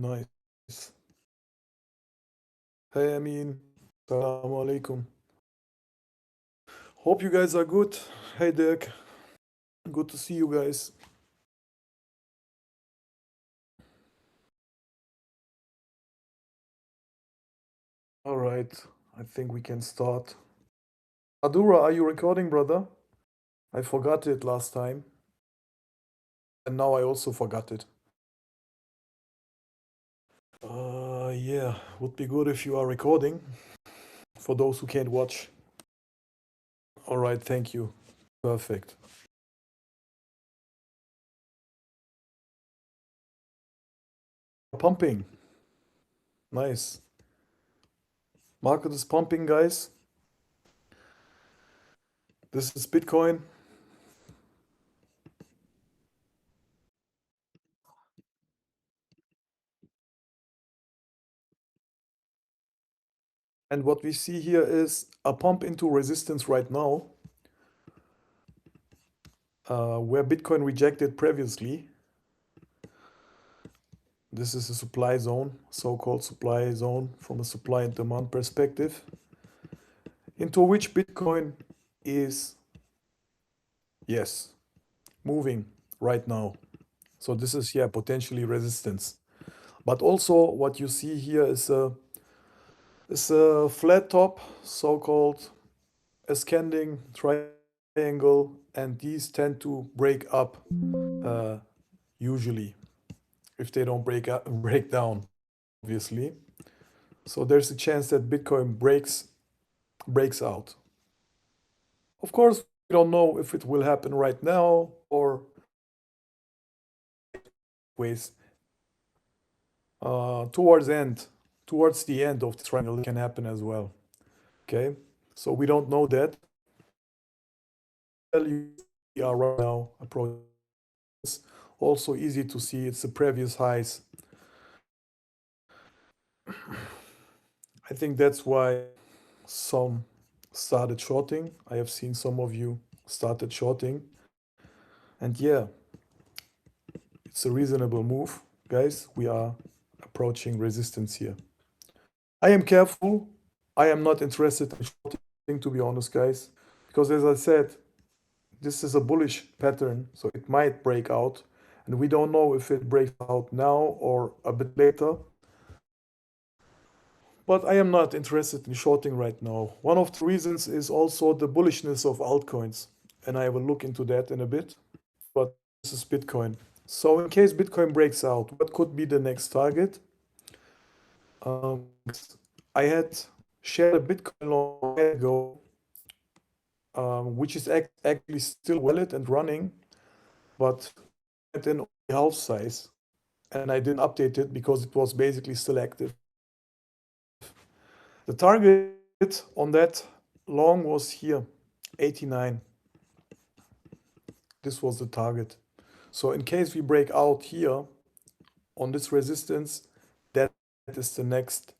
Nice. Hey, Amin. Assalamu alaikum. Hope you guys are good. Hey, Dirk. Good to see you guys. All right. I think we can start. Adura, are you recording, brother? I forgot it last time. And now I also forgot it. Yeah. Would be good if you are recording for those who can't watch. All right. Thank you. Perfect. Pumping. Nice. Market is pumping, guys. This is Bitcoin. And what we see here is a pump into resistance right now, where Bitcoin rejected previously. This is a supply zone, so-called supply zone from a supply and demand perspective, into which Bitcoin is, yes, moving right now. So this is, yeah, potentially resistance. But also what you see here is a flat top, so-called ascending triangle, and these tend to break up usually if they don't break down, obviously. So there's a chance that Bitcoin breaks out. Of course, we don't know if it will happen right now or ways towards the end of the triangle it can happen as well. Okay, so we don't know that. We are right now approaching. Also easy to see it's the previous highs. I think that's why some started shorting. I have seen some of you started shorting. And yeah, it's a reasonable move, guys. We are approaching resistance here. I am careful. I am not interested in shorting, to be honest, guys, because as I said, this is a bullish pattern, so it might break out, and we don't know if it breaks out now or a bit later. But I am not interested in shorting right now. One of the reasons is also the bullishness of altcoins, and I will look into that in a bit. But this is Bitcoin. So in case Bitcoin breaks out, what could be the next target? Um, I had shared a Bitcoin long time ago, which is actually still valid and running, but at an half size, and I didn't update it because it was basically still active. The target on that long was here, 89. This was the target. So in case we break out here on this resistance, that is the next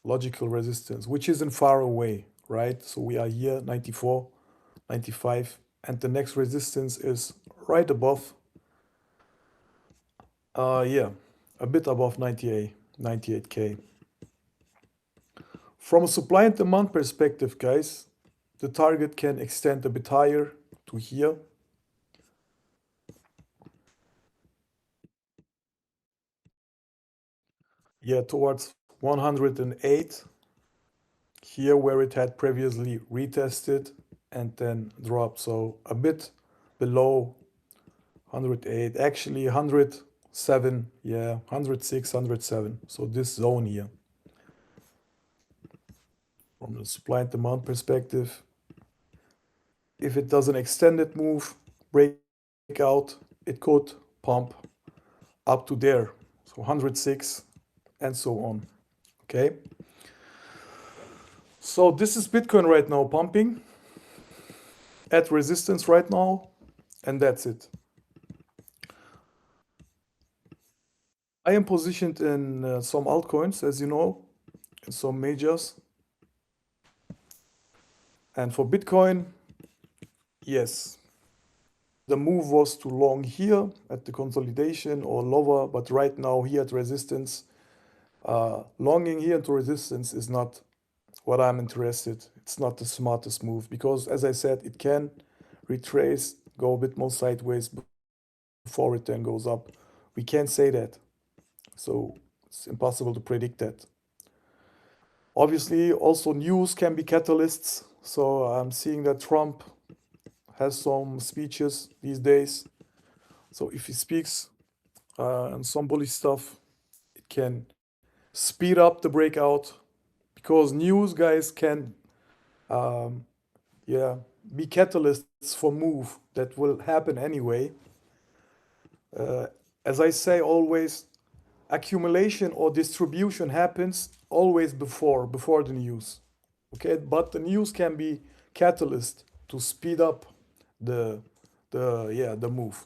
logical resistance, which isn't far away, right? So we are here, 94, 95, and the next resistance is right above, yeah, a bit above 98K. From a supply and demand perspective, guys, the target can extend a bit higher to here. Yeah, towards 108, here where it had previously retested and then dropped. So a bit below 108, actually 107, yeah, 106, 107. So this zone here, from the supply and demand perspective, if it does an extended move, break out, it could pump up to there. So 106 and so on. Okay. So this is Bitcoin right now pumping at resistance right now, and that's it. I am positioned in some altcoins, as you know, in some majors. And for Bitcoin, yes, the move was too long here at the consolidation or lower, but right now here at resistance, longing here to resistance is not what I'm interested. It's not the smartest move because, as I said, it can retrace, go a bit more sideways before it then goes up. We can't say that. So it's impossible to predict that. Obviously, also news can be catalysts. So I'm seeing that Trump has some speeches these days. So if he speaks and some bullish stuff, it can speed up the breakout because news guys can, um, yeah, be catalysts for move that will happen anyway. Uh, as I say always, accumulation or distribution happens always before the news. Okay, but the news can be catalyst to speed up the the move.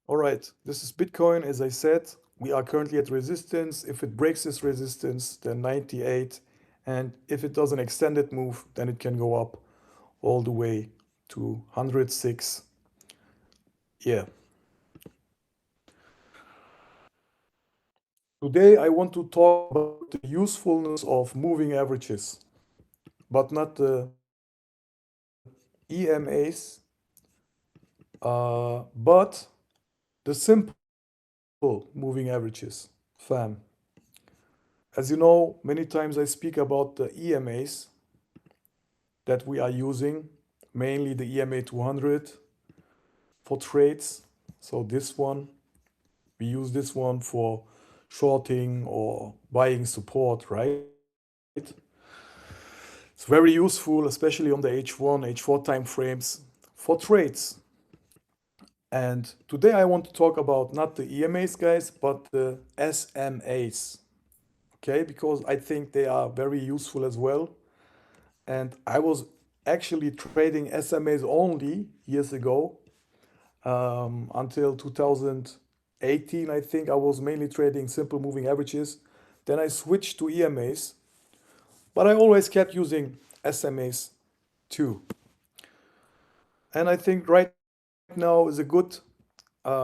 All right, this is Bitcoin. As I said, we are currently at resistance. If it breaks this resistance, then 98, and if it does an extended move, then it can go up all the way to 106. Yeah. Today I want to talk about the usefulness of moving averages, but not the EMAs, but the simple moving averages, fam. As you know, many times I speak about the EMAs that we are using, mainly the EMA 200 for trades. So this one, we use this one for shorting or buying support, right? It's very useful, especially on the H1, H4 time frames for trades. And today I want to talk about not the EMAs, guys, but the SMAs. Okay, because I think they are very useful as well. And I was actually trading SMAs only years ago until 2018. I think I was mainly trading simple moving averages. Then I switched to EMAs, but I always kept using SMAs too. And I think right now is a good,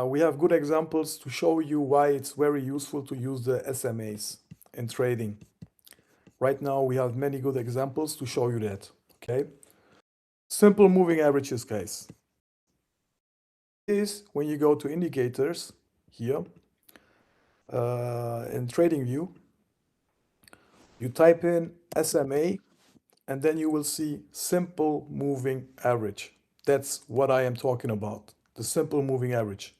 we have good examples to show you why it's very useful to use the SMAs in trading. Right now we have many good examples to show you that, okay? Simple moving averages, guys. Is when you go to indicators here in trading view, you type in SMA and then you will see simple moving average. That's what I am talking about, the simple moving average.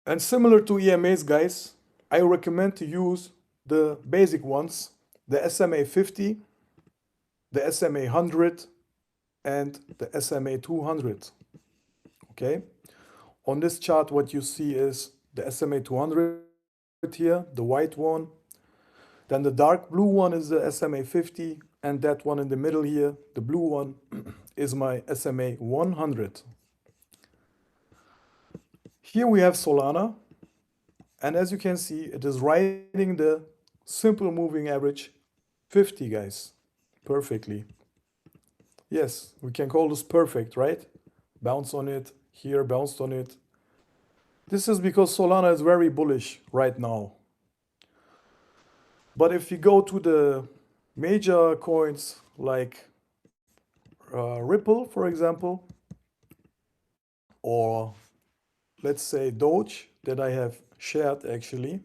And similar to EMAs, guys, I recommend to use the basic ones, the SMA 50, the SMA 100, and the SMA 200. Okay? On this chart, what you see is the SMA 200 here, the white one. Then the dark blue one is the SMA 50, and that one in the middle here, the blue one, is my SMA 100. Here we have Solana, and as you can see, it is riding the simple moving average 50, guys, perfectly. Yes, we can call this perfect, right? Bounce on it, here, bounced on it. This is because Solana is very bullish right now. But if you go to the major coins like Ripple, for example, or let's say Doge that I have shared actually,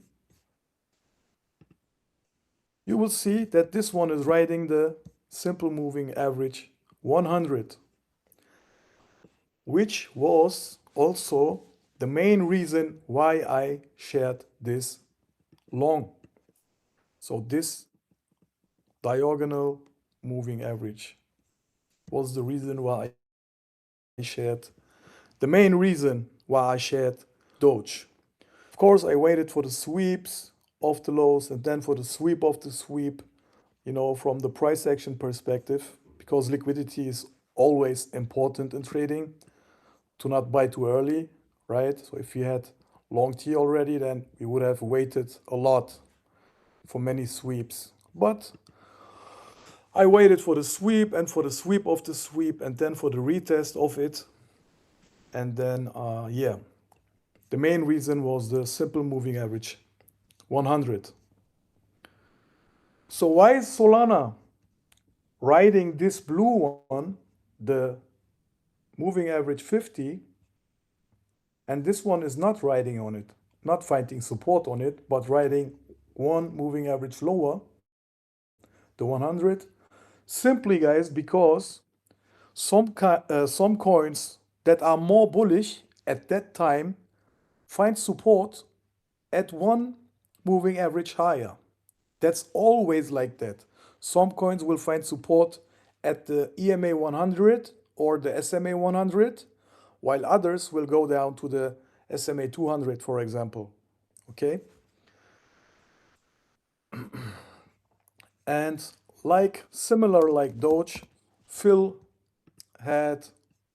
you will see that this one is riding the simple moving average 100, which was also the main reason why I shared this long. So this diagonal moving average was the reason why I shared, the main reason why I shared Doge. Of course, I waited for the sweeps of the lows and then for the sweep of the sweep, you know, from the price action perspective, because liquidity is always important in trading to not buy too early, right? So if we had long T already, then we would have waited a lot for many sweeps. But I waited for the sweep and for the sweep of the sweep and then for the retest of it. And then, yeah, the main reason was the simple moving average, 100. So why is Solana riding this blue one, the moving average 50, and this one is not riding on it, not finding support on it, but riding one moving average lower, the 100? Simply, guys, because some coins that are more bullish at that time find support at one moving average higher. That's always like that. Some coins will find support at the EMA 100 or the SMA 100, while others will go down to the SMA 200, for example. Okay? And like similar like Doge, Phil had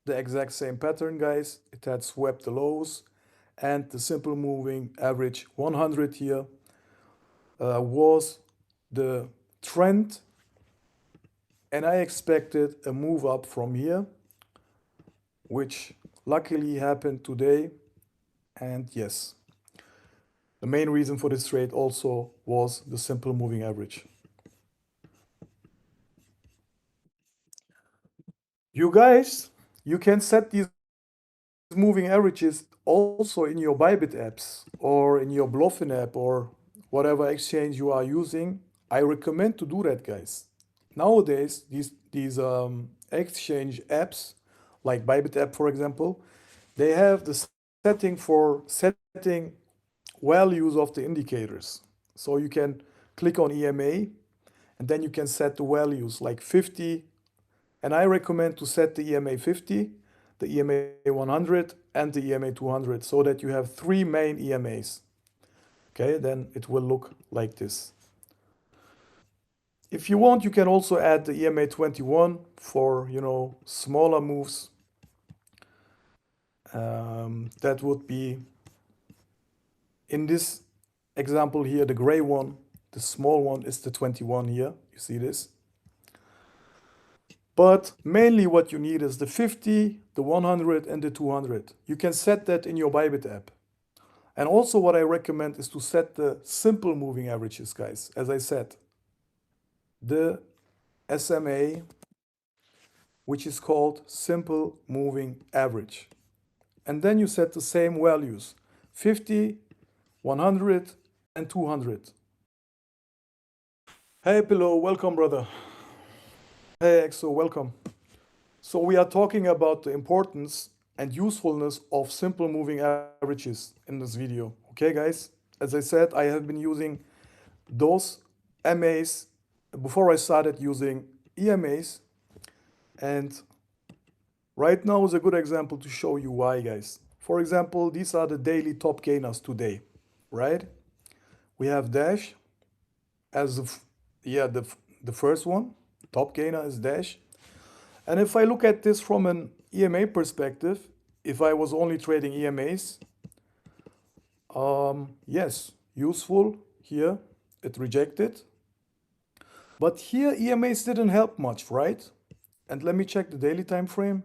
the exact same pattern, guys. It had swept the lows and the simple moving average 100 here was the trend, and I expected a move up from here, which luckily happened today. And yes, the main reason for this trade also was the simple moving average. You guys, you can set these moving averages also in your Bybit apps or in your Bluffin app or whatever exchange you are using. I recommend to do that, guys. Nowadays, these exchange apps, like Bybit app, for example, they have the setting for setting values of the indicators. So you can click on EMA and then you can set the values like 50. And I recommend to set the EMA 50, the EMA 100, and the EMA 200 so that you have three main EMAs. Okay, then it will look like this. If you want, you can also add the EMA 21 for, smaller moves. That would be, in this example here, the gray one, the small one is the 21 here. You see this? But mainly what you need is the 50, the 100, and the 200. You can set that in your Bybit app. And also what I recommend is to set the simple moving averages, guys. As I said, the SMA, which is called simple moving average. And then you set the same values, 50, 100, and 200. Hey Pillow, welcome brother. Hey Exo, welcome. So we are talking about the importance and usefulness of simple moving averages in this video. Okay guys, as I said, I have been using those MAs before I started using EMAs, and right now is a good example to show you why, guys. For example, these are the daily top gainers today, right? We have Dash as the first one. Top gainer is Dash. And if I look at this from an EMA perspective, if I was only trading EMAs, yes, useful here, it rejected. But here EMAs didn't help much, right? And let me check the daily time frame.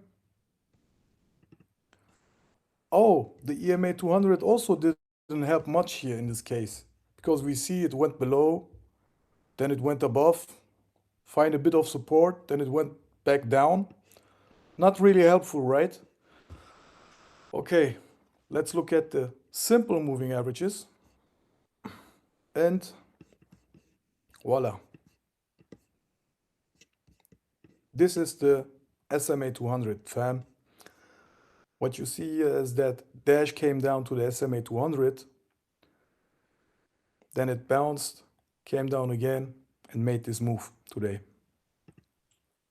Oh, the EMA 200 also didn't help much here in this case, because we see it went below, then it went above, find a bit of support, then it went back down. Not really helpful, right? Okay, let's look at the simple moving averages. And voila. This is the SMA 200, fam. What you see here is that Dash came down to the SMA 200, then it bounced, came down again, and made this move today.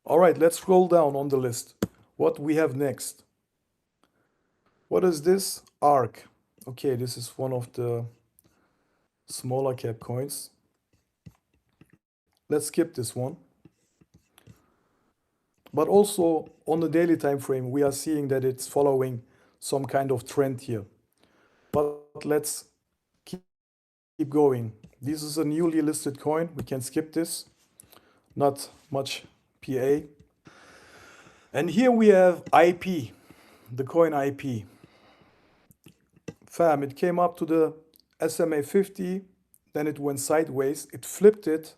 All right, let's scroll down on the list. What we have next? What is this? ARC. Okay, this is one of the smaller cap coins. Let's skip this one. But also on the daily time frame, we are seeing that it's following some kind of trend here. But let's keep going. This is a newly listed coin. We can skip this. not much PA. And here we have IP, the coin IP. Fam, it came up to the SMA 50, then it went sideways. It flipped it,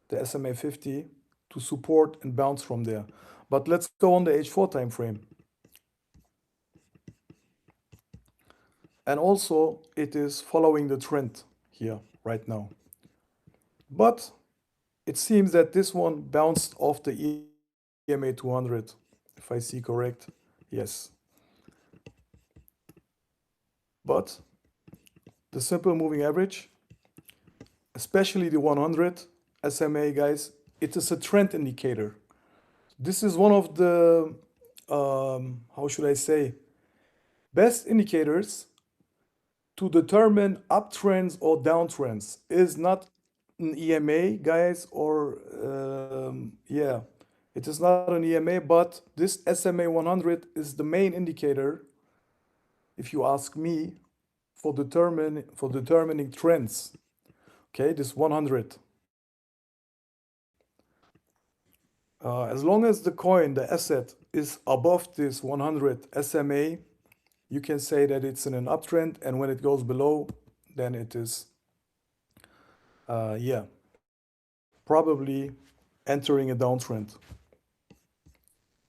the SMA 50, to support and bounce from there. But let's go on the H4 time frame. And also, it is following the trend here right now. But it seems that this one bounced off the EMA 200, if I see correct. Yes. But the simple moving average, especially the 100 SMA, guys, it is a trend indicator. This is one of the, how should I say, best indicators to determine uptrends or downtrends. Is not an EMA, guys, or yeah, it is not an EMA, but this SMA 100 is the main indicator, if you ask me, for determining trends. Okay, this 100. As long as the coin, the asset, is above this 100 SMA, you can say that it's in an uptrend, and when it goes below, then it is, yeah, probably entering a downtrend.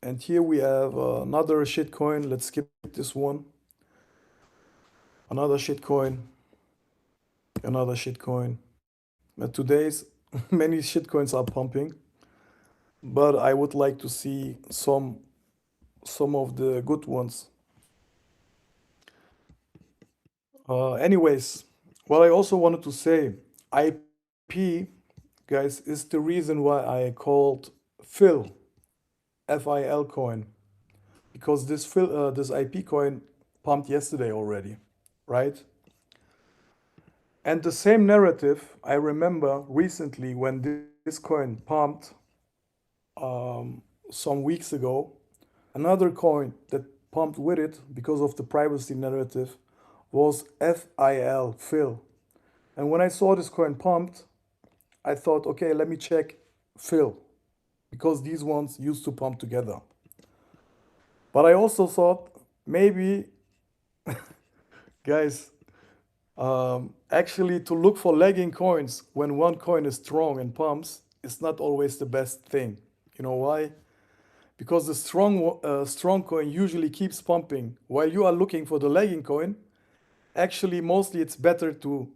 And here we have another shitcoin. Let's skip this one. Another shitcoin. Another shitcoin. But today's many shitcoins are pumping, but I would like to see some of the good ones. Anyways, what I also wanted to say, IP, guys, is the reason why I called Phil, FIL coin, because this IP coin pumped yesterday already, right? And the same narrative I remember recently when this coin pumped some weeks ago. Another coin that pumped with it because of the privacy narrative was Phil. And when I saw this coin pumped, I thought, okay, let me check Phil, because these ones used to pump together. But I also thought maybe, guys, actually to look for lagging coins when one coin is strong and pumps is not always the best thing. You know why? Because the strong coin usually keeps pumping while you are looking for the lagging coin. Actually, mostly it's better to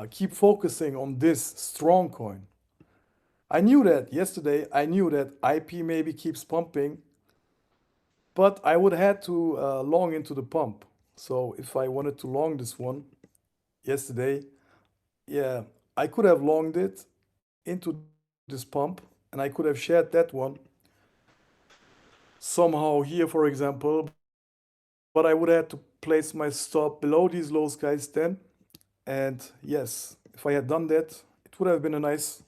keep focusing on this strong coin. I knew that yesterday. I knew that IP maybe keeps pumping, but I would have to long into the pump. So if I wanted to long this one yesterday, yeah, I could have longed it into this pump, and I could have shared that one somehow here, for example. But I would have to place my stop below these lows, guys, then. And yes, if I had done that, it would have been a nice,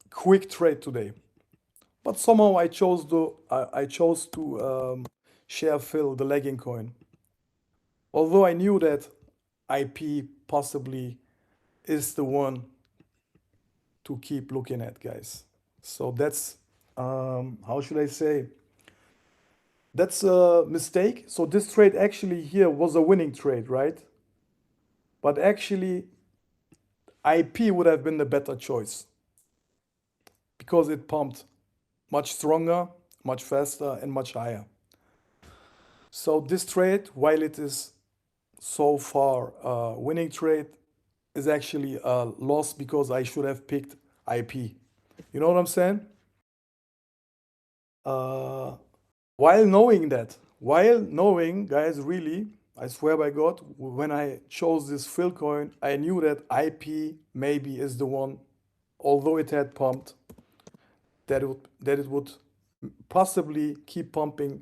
quick trade today. But somehow I chose to share Phil, the lagging coin. Although I knew that IP possibly is the one to keep looking at, guys. So that's, how should I say? That's a mistake. So this trade actually here was a winning trade, right? But actually, IP would have been the better choice because it pumped much stronger, much faster, and much higher. So this trade, while it is so far a winning trade, is actually a loss because I should have picked IP. You know what I'm saying? Uh, while knowing, guys, really, I swear by God, when I chose this fill coin, I knew that IP maybe is the one, although it had pumped, that it would possibly keep pumping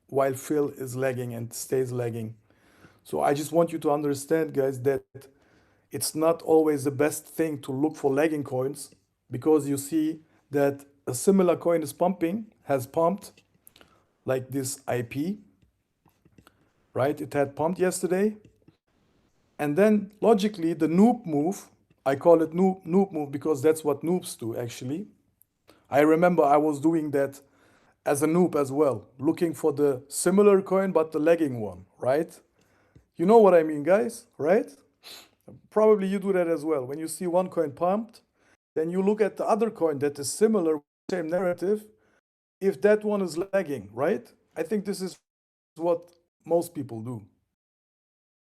while fill is lagging and stays lagging. So I just want you to understand, guys, that it's not always the best thing to look for lagging coins, because you see that a similar coin is pumping, has pumped, like this IP, right? It had pumped yesterday. And then logically, the noob move, I call it noob move because that's what noobs do actually. I remember I was doing that as a noob as well, looking for the similar coin but the lagging one, right? You know what I mean, guys, right? Probably you do that as well. When you see one coin pumped, then you look at the other coin that is similar, same narrative, if that one is lagging, right? I think this is what most people do.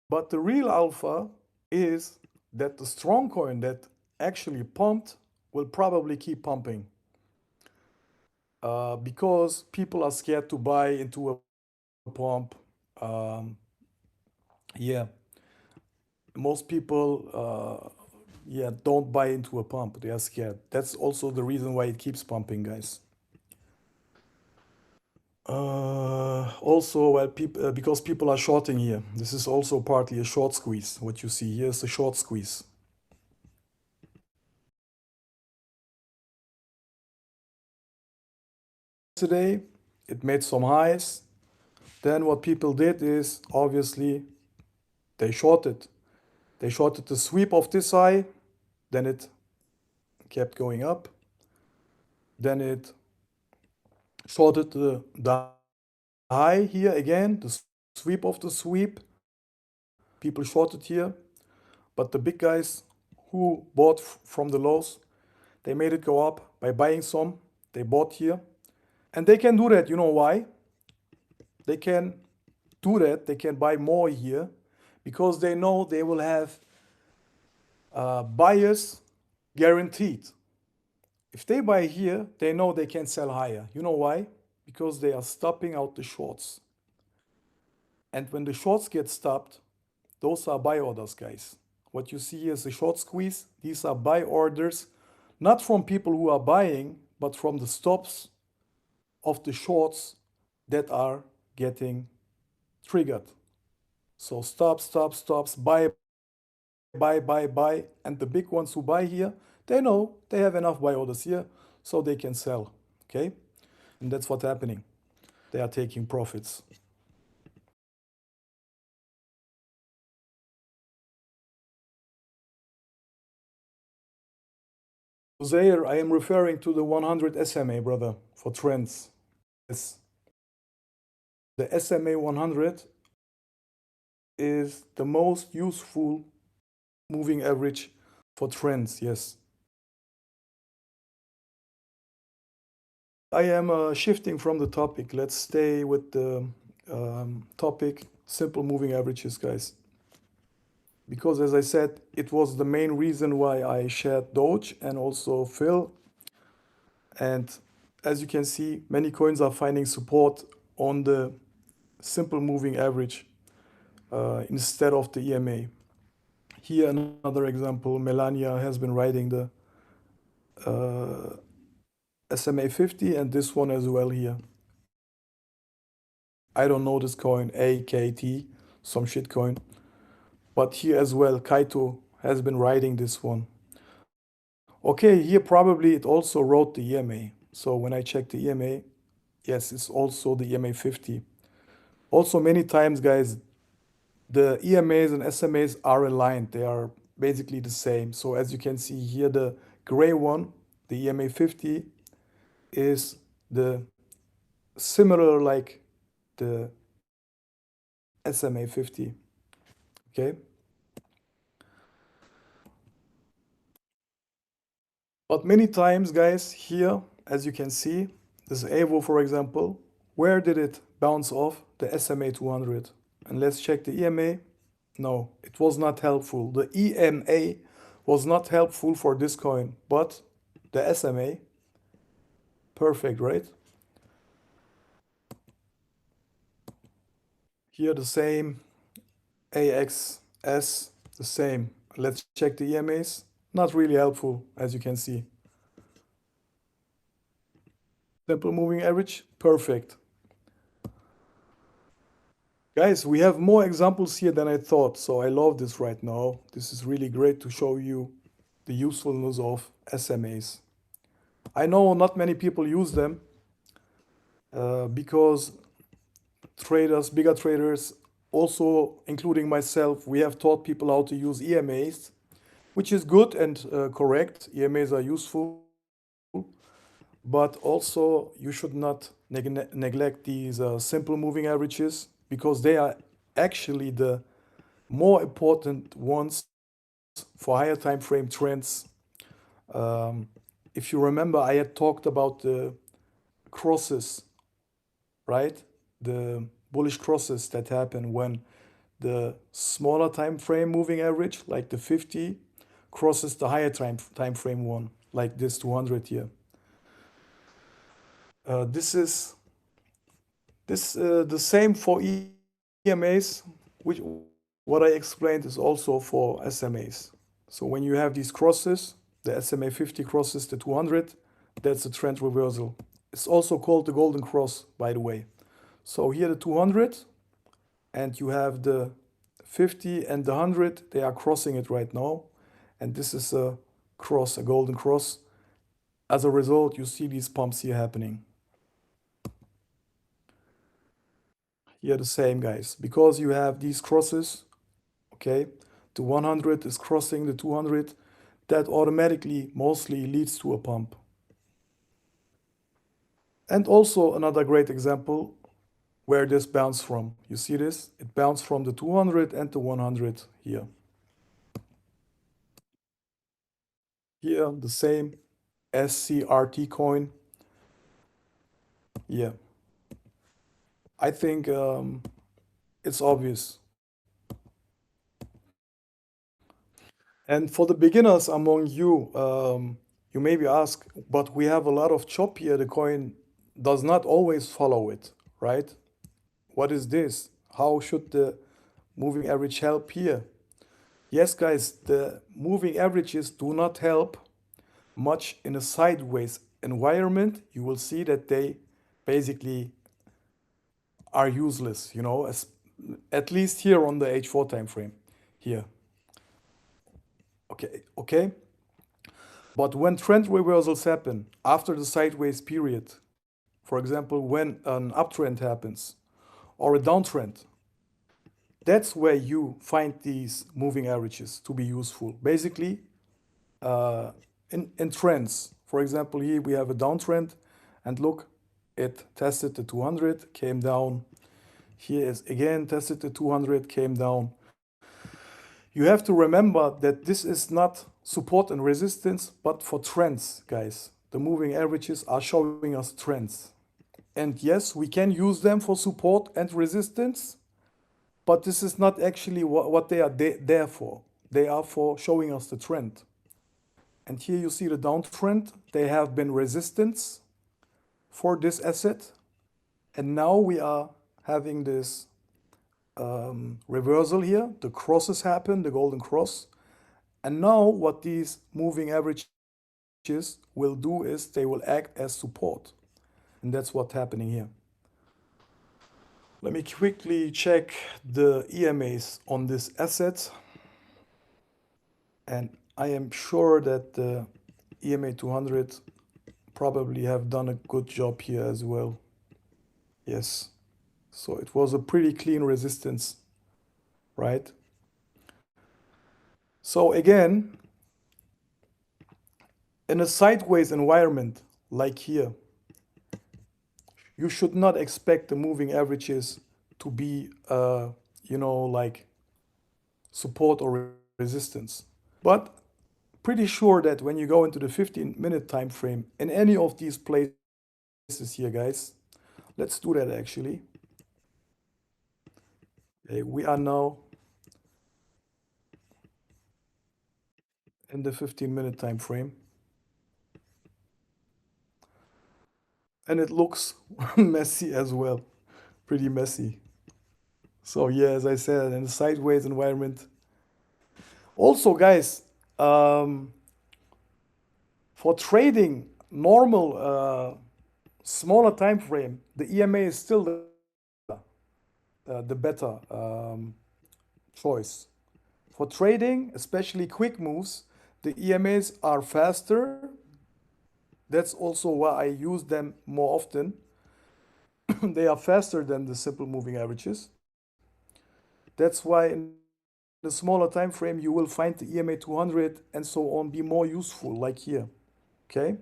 But the real alpha is that the strong coin that actually pumped will probably keep pumping because people are scared to buy into a pump. Um, yeah, most people, yeah, don't buy into a pump. They are scared. That's also the reason why it keeps pumping, guys. Also, well, because people are shorting here. This is also partly a short squeeze. What you see here is a short squeeze. Today, it made some highs. Then what people did is obviously they shorted. They shorted the sweep of this high. Then it kept going up. Then it shorted the high here again, the sweep of the sweep. People shorted here. But the big guys who bought from the lows, they made it go up by buying some. They bought here. And they can do that. You know why? They can do that. They can buy more here because they know they will have buyers guaranteed. If they buy here, they know they can sell higher. You know why? Because they are stopping out the shorts. And when the shorts get stopped, those are buy orders, guys. What you see is a short squeeze. These are buy orders, not from people who are buying, but from the stops of the shorts that are getting triggered. So stop, stop, stops, buy, buy, buy, buy. And the big ones who buy here, they know they have enough buy orders here, so they can sell. Okay? And that's what's happening. They are taking profits. Zaire, I am referring to the 100 SMA, brother, for trends. Yes. The SMA 100 is the most useful moving average for trends, yes. I am shifting from the topic. Let's stay with the topic simple moving averages, guys. Because as I said, it was the main reason why I shared Doge and also Phil. And as you can see, many coins are finding support on the simple moving average instead of the EMA. Here, another example, Melania has been riding the SMA 50 and this one as well here. I don't know this coin, AKT, some shit coin. But here as well, Kaito has been riding this one. Okay, here probably it also wrote the EMA. So when I check the EMA, yes, it's also the EMA 50. Also, many times, guys, the EMAs and SMAs are aligned. They are basically the same. So as you can see here, the gray one, the EMA 50, is the similar like the SMA 50. Okay. But many times, guys, here, as you can see, this AVO, for example, where did it bounce off? The SMA 200. And let's check the EMA. No, it was not helpful. The EMA was not helpful for this coin, but the SMA, perfect, right? Here the same, AXS, the same. Let's check the EMAs. Not really helpful, as you can see. Simple moving average, perfect. Guys, we have more examples here than I thought, so I love this right now. This is really great to show you the usefulness of SMAs. I know not many people use them because traders, bigger traders, also including myself, we have taught people how to use EMAs, which is good and correct. EMAs are useful, But also, you should not neglect these simple moving averages because they are actually the more important ones for higher time frame trends. Um, if you remember, I had talked about the crosses, right? The bullish crosses that happen when the smaller time frame moving average, like the 50, crosses the higher time frame one, like this 200 here. This is the same for EMAs, which what I explained is also for SMAs. So when you have these crosses, the SMA 50 crosses the 200, that's a trend reversal. It's also called the golden cross, by the way. So here the 200, and you have the 50 and the 100, they are crossing it right now. And this is a cross, a golden cross. As a result, you see these pumps here happening. Here the same, guys. Because you have these crosses, okay, the 100 is crossing the 200, that automatically mostly leads to a pump. And also another great example where this bounced from. You see this? It bounced from the 200 and the 100 here. Here, the same SCRT coin. Yeah, I think it's obvious. And for the beginners among you, you maybe ask, but we have a lot of chop here. The coin does not always follow it, right? What is this? How should the moving average help here? Yes, guys, the moving averages do not help much in a sideways environment. You will see that they basically are useless, at least here on the H4 time frame here. Okay. But when trend reversals happen after the sideways period, for example, when an uptrend happens or a downtrend, that's where you find these moving averages to be useful. Basically, uh, in trends, for example, here we have a downtrend, and look, it tested the 200, came down. Here is again tested the 200, came down. You have to remember that this is not support and resistance, but for trends, guys. The moving averages are showing us trends. And yes, we can use them for support and resistance, but this is not actually what they are there for. They are for showing us the trend. And here you see the downtrend. They have been resistance for this asset. And now we are having this reversal here. The crosses happen, the golden cross. And now what these moving averages will do is they will act as support. And that's what's happening here. Let me quickly check the EMAs on this asset. And I am sure that the EMA 200 probably have done a good job here as well. Yes. So it was a pretty clean resistance, right? So again, in a sideways environment like here, you should not expect the moving averages to be, like support or resistance. But pretty sure that when you go into the 15-minute time frame in any of these places here, guys, let's do that actually. Okay, we are now in the 15-minute time frame, and it looks messy as well, pretty messy. So yeah, as I said, in a sideways environment. Also, guys, um, for trading normal smaller time frame, the EMA is still the better choice. For trading, especially quick moves, the EMAs are faster. That's also why I use them more often. They are faster than the simple moving averages. That's why in the smaller time frame you will find the EMA 200 and so on be more useful, like here. Okay?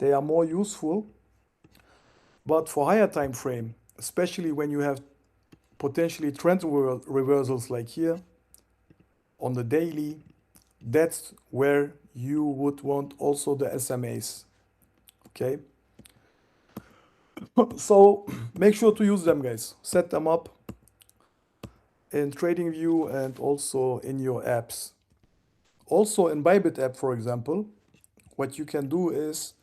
They are more useful, but for higher time frame, especially when you have potentially trend reversals like here on the daily, that's where you would want also the SMAs. Okay, so make sure to use them, guys. Set them up in TradingView and also in your apps. Also in Bybit app, for example, what you can do is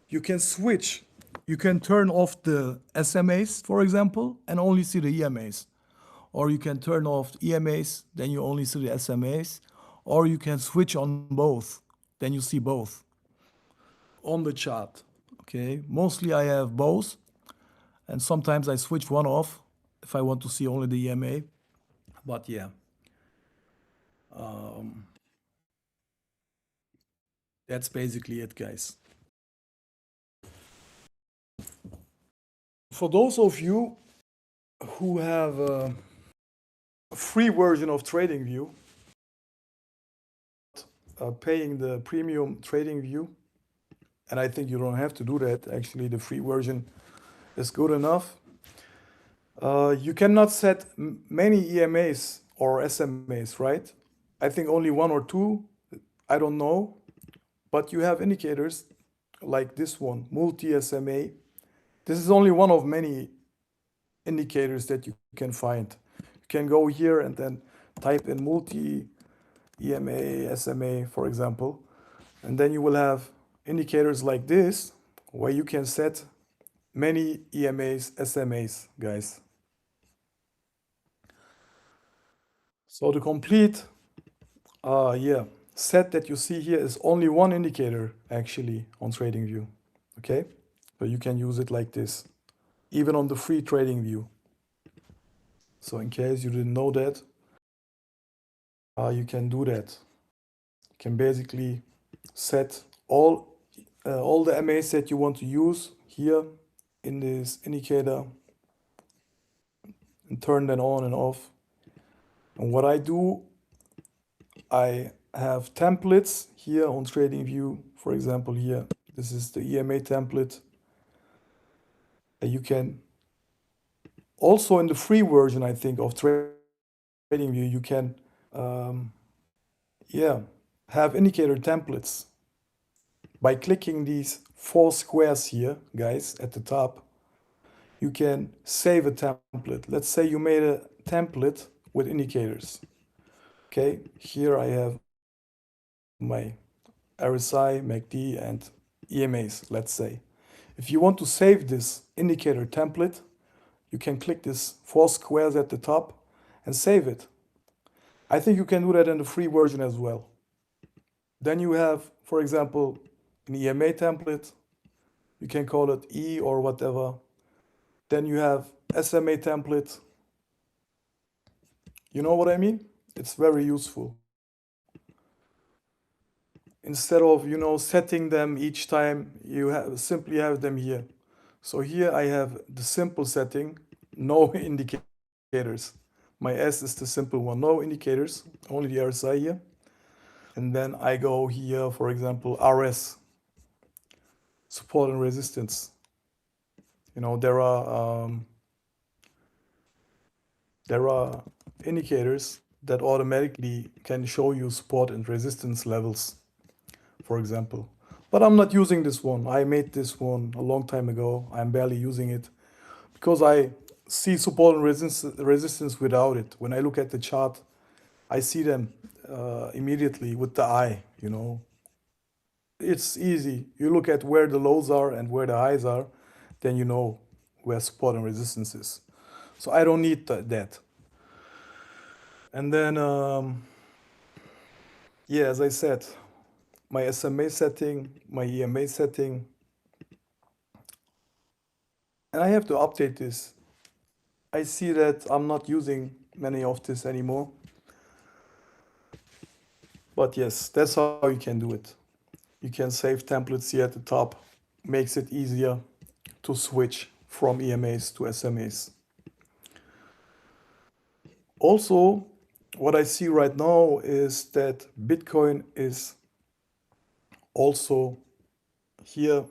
you can switch. You can turn off the SMAs, for example, and only see the EMAs. Or you can turn off EMAs, then you only see the SMAs. Or you can switch on both, then you see both on the chart. Okay, mostly I have both, and sometimes I switch one off if I want to see only the EMA. But yeah, that's basically it, guys. For those of you who have a free version of TradingView, paying the premium TradingView, and I think you don't have to do that. Actually, the free version is good enough. You cannot set many EMAs or SMAs, right? I think only one or two. I don't know. But you have indicators like this one, multi-SMA. This is only one of many indicators that you can find. You can go here and then type in multi EMA, SMA, for example, and then you will have indicators like this where you can set many EMAs, SMAs, guys. So the complete set that you see here is only one indicator actually on TradingView. Okay, so you can use it like this, even on the free TradingView. So in case you didn't know that, you can do that. You can basically set all the MAs that you want to use here in this indicator and turn them on and off. And what I do, I have templates here on TradingView. For example, here, this is the EMA template. You can also in the free version, I think, of TradingView, you can have indicator templates by clicking these 4 squares here, guys, at the top. You can save a template. Let's say you made a template with indicators. Okay, here I have my RSI, MACD, and EMAs, let's say. If you want to save this indicator template, you can click this 4 squares at the top and save it. I think you can do that in the free version as well. Then you have, for example, an EMA template. You can call it E or whatever. Then you have SMA template. You know what I mean? It's very useful. Instead of, setting them each time, you simply have them here. So here I have the simple setting, no indicators. My S is the simple one, no indicators, only the RSI here. And then I go here, for example, RS, support and resistance. There are indicators that automatically can show you support and resistance levels, for example. But I'm not using this one. I made this one a long time ago. I'm barely using it because I see support and resistance without it. When I look at the chart, I see them immediately with the eye, It's easy. You look at where the lows are and where the highs are, then you know where support and resistance is. So I don't need that. And then, as I said, my SMA setting, my EMA setting, and I have to update this. I see that I'm not using many of this anymore. But yes, that's how you can do it. You can save templates here at the top. Makes it easier to switch from EMAs to SMAs. Also, what I see right now is that Bitcoin is also here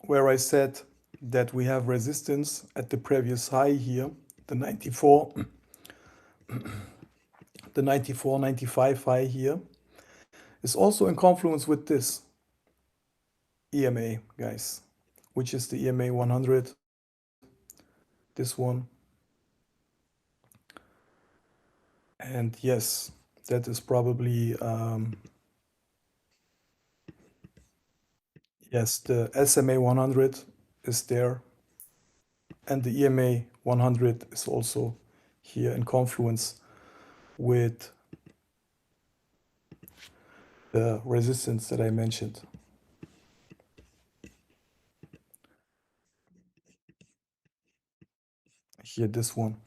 where I said that we have resistance at the previous high here, the 94, the 94, 95 high here, is also in confluence with this EMA, guys, which is the EMA 100, this one. And yes, that is probably, yes, the SMA 100 is there. And the EMA 100 is also here in confluence with the resistance that I mentioned. Here, this one,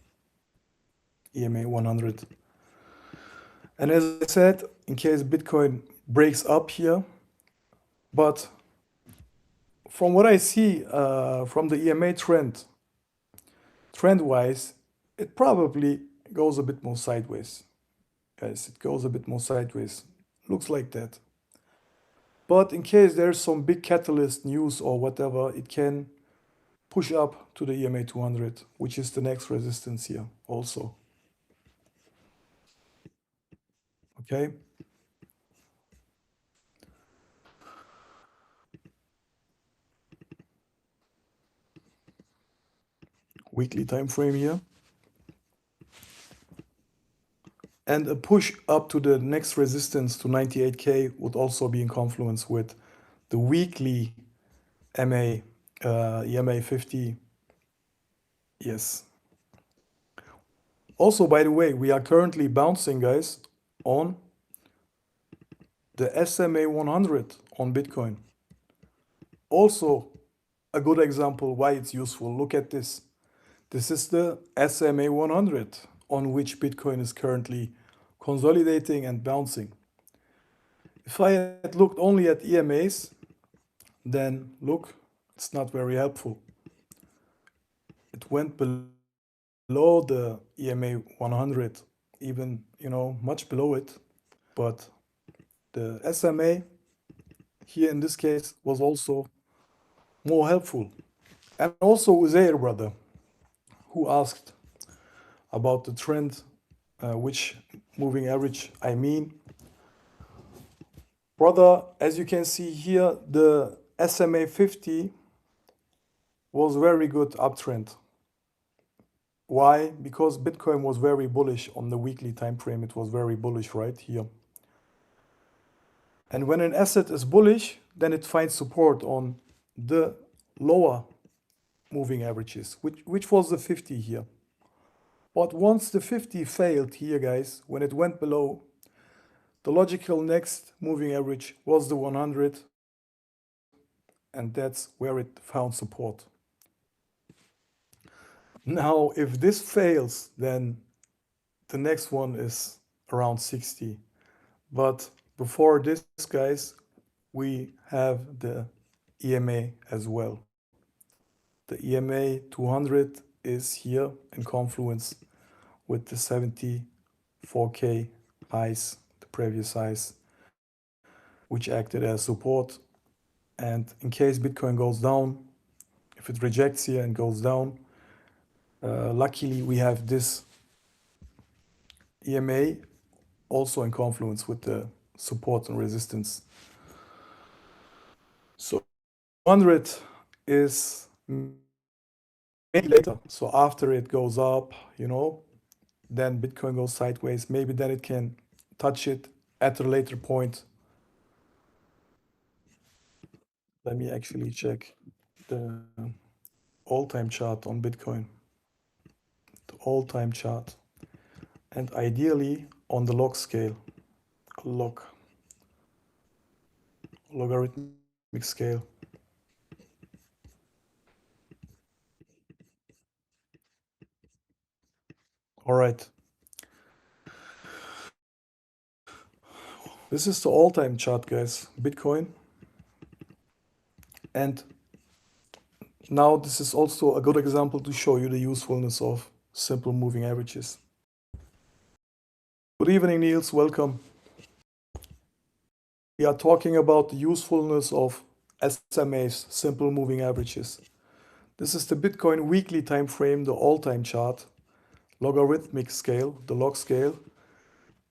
EMA 100. And as I said, in case Bitcoin breaks up here, but from what I see from the EMA trend-wise, it probably goes a bit more sideways. Guys, it goes a bit more sideways. Looks like that. But in case there's some big catalyst news or whatever, it can push up to the EMA 200, which is the next resistance here also. Okay. Weekly time frame here. And a push up to the next resistance to 98K would also be in confluence with the weekly EMA 50. Yes. Also, by the way, we are currently bouncing, guys, on the SMA 100 on Bitcoin. Also, a good example why it's useful. Look at this. This is the SMA 100 on which Bitcoin is currently consolidating and bouncing. If I had looked only at EMAs, then look, it's not very helpful. It went below the EMA 100, even, much below it. But the SMA here in this case was also more helpful. And also Uzair, brother, who asked about the trend, which moving average I mean. Brother, as you can see here, the SMA 50 was very good uptrend. Why? Because Bitcoin was very bullish on the weekly time frame. It was very bullish right here. And when an asset is bullish, then it finds support on the lower moving averages, which was the 50 here. But once the 50 failed here, guys, when it went below, the logical next moving average was the 100, and that's where it found support. Now, if this fails, then the next one is around 60. But before this, guys, we have the EMA as well. The EMA 200 is here in confluence with the 74K highs, the previous highs, which acted as support. And in case Bitcoin goes down, if it rejects here and goes down, luckily we have this EMA also in confluence with the support and resistance. So 100 is maybe later. So after it goes up, then Bitcoin goes sideways. Maybe then it can touch it at a later point. Let me actually check the all-time chart on Bitcoin. The all-time chart. And ideally on the log scale. Logarithmic scale. All right. This is the all-time chart, guys, Bitcoin. And now this is also a good example to show you the usefulness of simple moving averages. Good evening, Niels. Welcome. We are talking about the usefulness of SMAs, simple moving averages. This is the Bitcoin weekly time frame, the all-time chart, logarithmic scale, the log scale.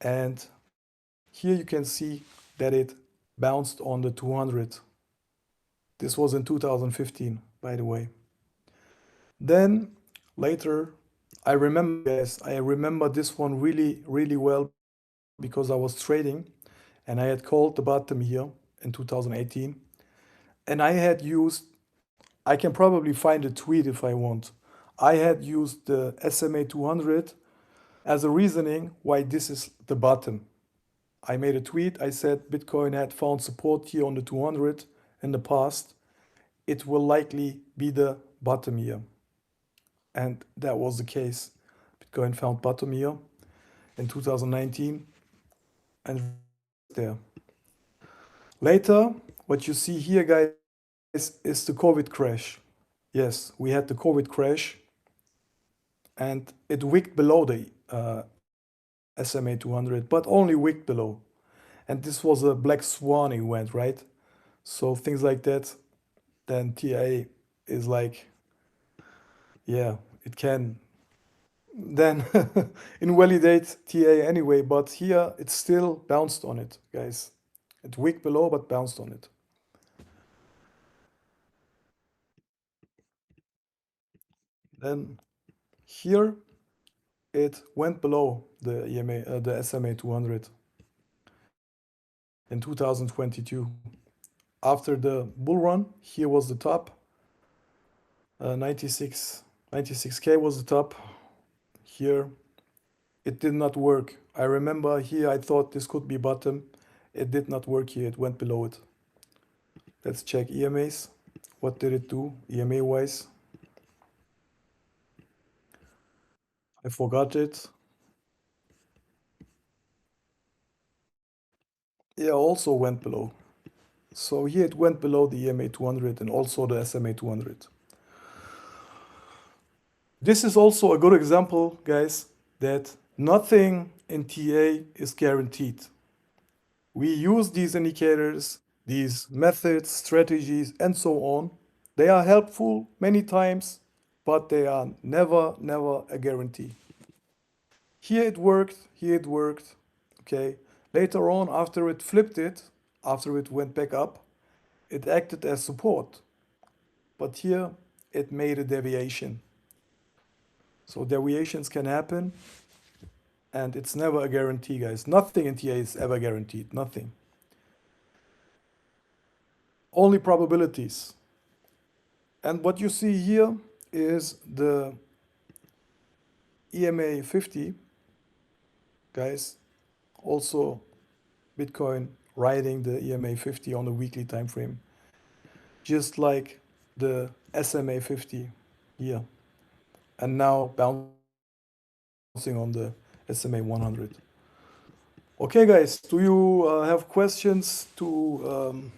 And here you can see that it bounced on the 200. This was in 2015, by the way. Then later, I remember, guys, I remember this one really, really well because I was trading and I had called the bottom here in 2018. And I had used, I can probably find a tweet if I want. I had used the SMA 200 as a reasoning why this is the bottom. I made a tweet. I said Bitcoin had found support here on the 200 in the past. It will likely be the bottom here. And that was the case. Bitcoin found bottom here in 2019 and there. Later, what you see here, guys, is the COVID crash. Yes, we had the COVID crash and it wicked below the SMA 200, but only wicked below. And this was a black swan event, right? So things like that, then TA is like, yeah, it can then invalidate TA anyway, but here it still bounced on it, guys. It wicked below, but bounced on it. Then here it went below the the SMA 200 in 2022. After the bull run, here was the top. 96K was the top. Here it did not work. I remember here I thought this could be bottom. It did not work here. It went below it. Let's check EMAs. What did it do EMA wise? I forgot it. Yeah, also went below. So here it went below the EMA 200 and also the SMA 200. This is also a good example, guys, that nothing in TA is guaranteed. We use these indicators, these methods, strategies, and so on. They are helpful many times, but they are never, never a guarantee. Here it worked, here it worked, okay. Later on, after it flipped it, after it went back up, it acted as support. But here it made a deviation. So deviations can happen, and it's never a guarantee, guys. Nothing in TA is ever guaranteed, nothing. Only probabilities. And what you see here is the EMA 50, guys. Also Bitcoin riding the EMA 50 on the weekly time frame, just like the SMA 50 here, and now bouncing on the SMA 100. Okay, guys, do you have questions to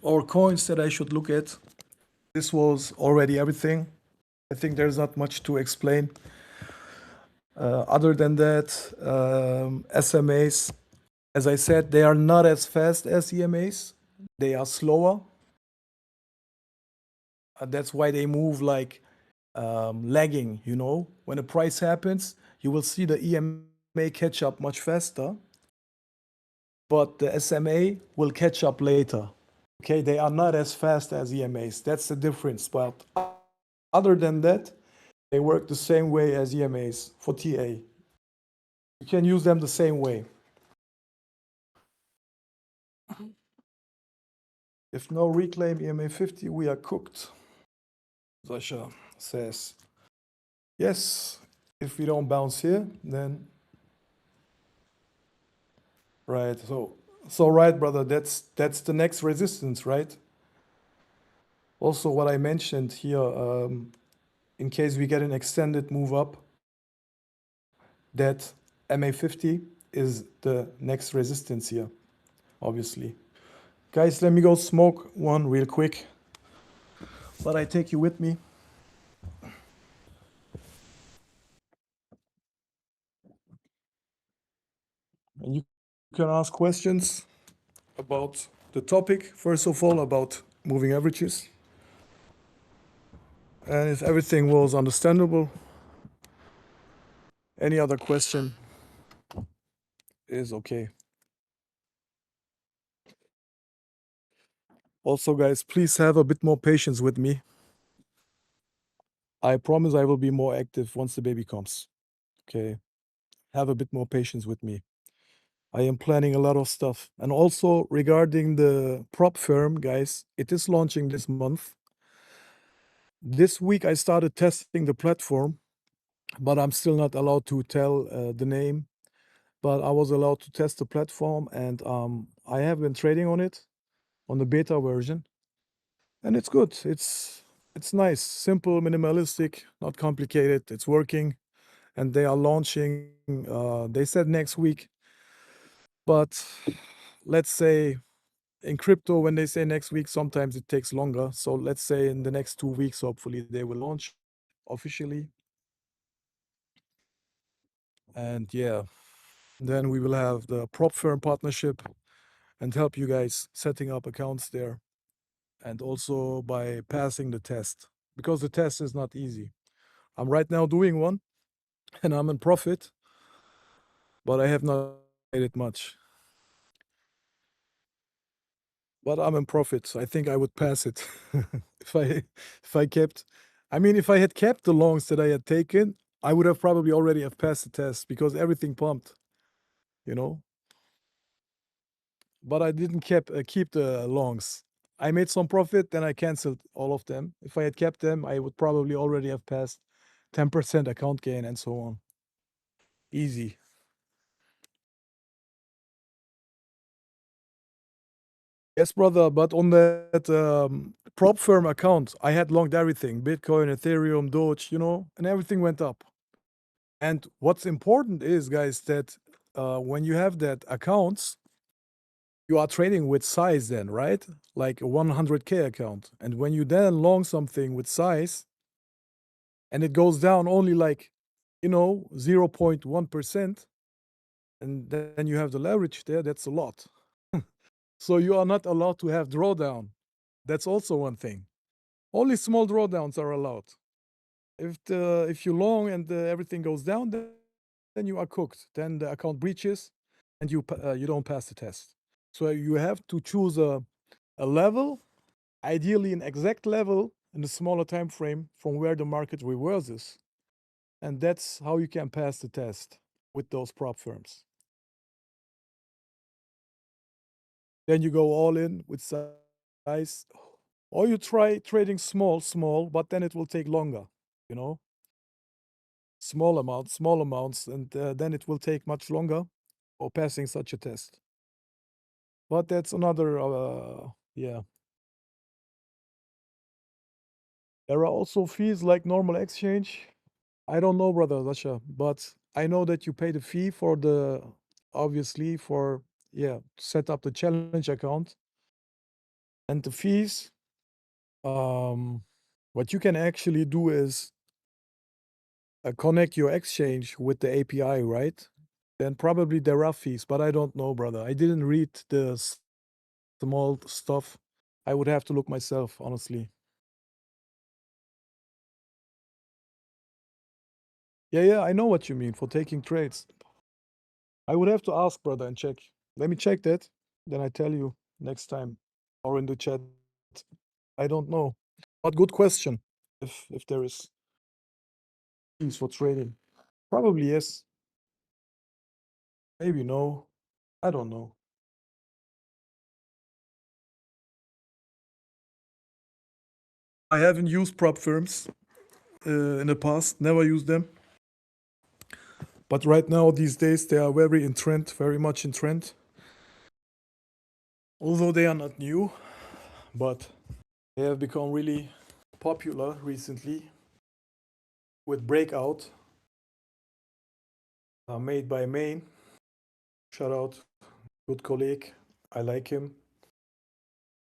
or coins that I should look at? This was already everything. I think there's not much to explain. Other than that, SMAs, as I said, they are not as fast as EMAs. They are slower. That's why they move like lagging, you know. When a price happens, you will see the EMA catch up much faster, but the SMA will catch up later. Okay, they are not as fast as EMAs. That's the difference. But other than that, they work the same way as EMAs for TA. You can use them the same way. If no reclaim EMA 50, we are cooked. Sasha says, yes, if we don't bounce here, then right. So right, brother, that's the next resistance, right? Also, what I mentioned here, in case we get an extended move up, that MA50 is the next resistance here, obviously. Guys, let me go smoke one real quick. But I take you with me. And you can ask questions about the topic, first of all, about moving averages. And if everything was understandable, any other question is okay. Also, guys, please have a bit more patience with me. I promise I will be more active once the baby comes. Okay. Have a bit more patience with me. I am planning a lot of stuff. And also regarding the prop firm, guys, it is launching this month. This week I started testing the platform, but I'm still not allowed to tell the name. But I was allowed to test the platform, and I have been trading on it on the beta version, and it's good. It's nice, simple, minimalistic, not complicated. It's working, and they are launching. They said next week, but let's say in crypto, when they say next week, sometimes it takes longer. So let's say in the next 2 weeks, hopefully they will launch officially. And yeah, then we will have the prop firm partnership and help you guys setting up accounts there, and also by passing the test, because the test is not easy. I'm right now doing one and I'm in profit, but I have not made it much. But I'm in profit, so I think I would pass it if I kept. I mean, if I had kept the longs that I had taken, I would have probably already have passed the test because everything pumped, you know. But I didn't keep the longs. I made some profit, then I canceled all of them. If I had kept them, I would probably already have passed 10% account gain and so on. Easy. Yes, brother. But on that prop firm account, I had longed everything: Bitcoin, Ethereum, Doge, and everything went up. And what's important is, guys, that when you have that accounts, you are trading with size then, right? Like a 100K account. And when you then long something with size and it goes down only like, 0.1%, and then you have the leverage there, that's a lot. So you are not allowed to have drawdown. That's also one thing. Only small drawdowns are allowed. If you long and everything goes down, then you are cooked. Then the account breaches, and you don't pass the test. So you have to choose a level, ideally an exact level in a smaller time frame from where the market reverses, and that's how you can pass the test with those prop firms. Then you go all in with size, or you try trading small, but then it will take longer, you know, small amounts, and then it will take much longer for passing such a test. But that's another, yeah. There are also fees like normal exchange. I don't know, brother Sasha, but I know that you pay the fee for obviously for, yeah, to set up the challenge account and the fees. Um, what you can actually do is connect your exchange with the API, right? Then probably there are fees, but I don't know, brother. I didn't read the small stuff. I would have to look myself, honestly. Yeah, yeah, I know what you mean for taking trades. I would have to ask, brother, and check. Let me check that. Then I tell you next time or in the chat. I don't know. But good question. If there is fees for trading. Probably yes. Maybe no. I don't know. I haven't used prop firms in the past, never used them. But right now, these days, they are very in trend, very much in trend. Although they are not new, but they have become really popular recently with Breakout, made by Main. Shout out, good colleague. I like him.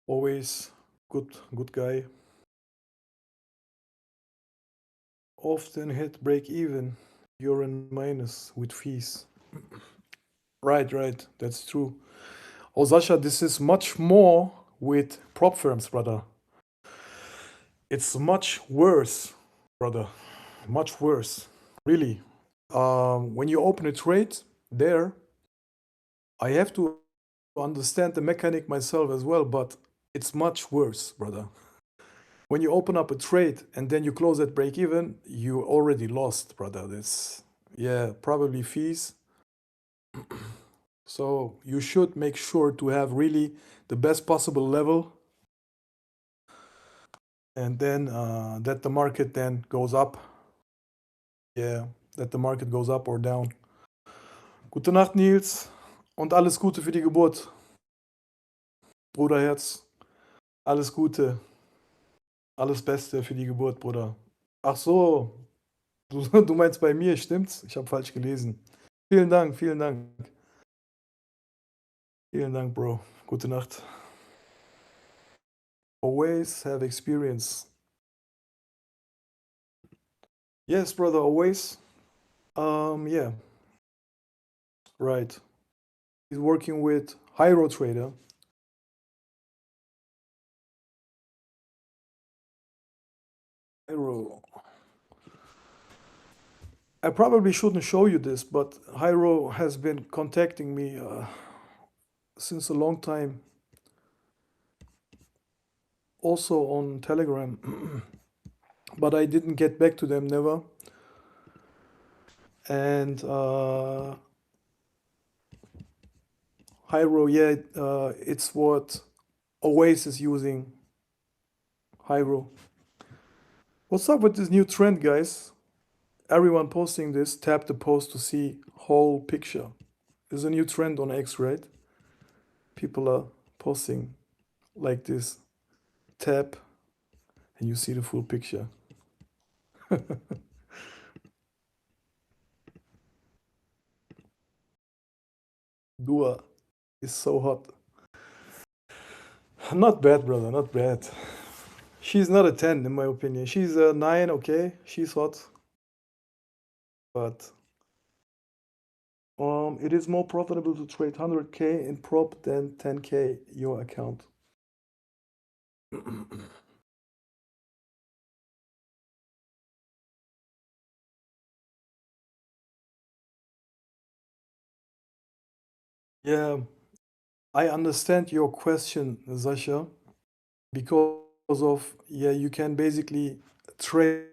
Always good guy. Often hit break even. You're in minus with fees. Right, right. That's true. Oh, Sasha, this is much more with prop firms, brother. It's much worse, brother. Much worse. Really. When you open a trade there, I have to understand the mechanic myself as well, but it's much worse, brother. When you open up a trade and then you close at break even, you already lost, brother. That's, yeah, probably fees. So you should make sure to have really the best possible level, and then that the market then goes up. Yeah, that the market goes up or down. Gute Nacht, Nils, und alles Gute für die Geburt, Bruderherz. Alles Gute, alles Beste für die Geburt, Bruder. Ach so, du meinst bei mir, stimmt's? Ich habe falsch gelesen. Vielen Dank, vielen Dank. Vielen Dank, Bro. Gute Nacht. Always have experience. Yes, brother, always. Yeah, right. He's working with Hyro Trader. Hyro. I probably shouldn't show you this, but Hyro has been contacting me since a long time, also on Telegram, but I didn't get back to them, never. And Hyro, yeah, it's what Oasis is using. Hyro. What's up with this new trend, guys? Everyone posting this, tap the post to see whole picture. There's a new trend on X, right? People are posting like this. Tap and you see the full picture. Dua is so hot. Not bad, brother, not bad. She's not a 10 in my opinion. She's a 9, okay? She's hot. But it is more profitable to trade 100K in prop than 10K your account. Yeah, I understand your question, Sasha, because of, yeah, you can basically trade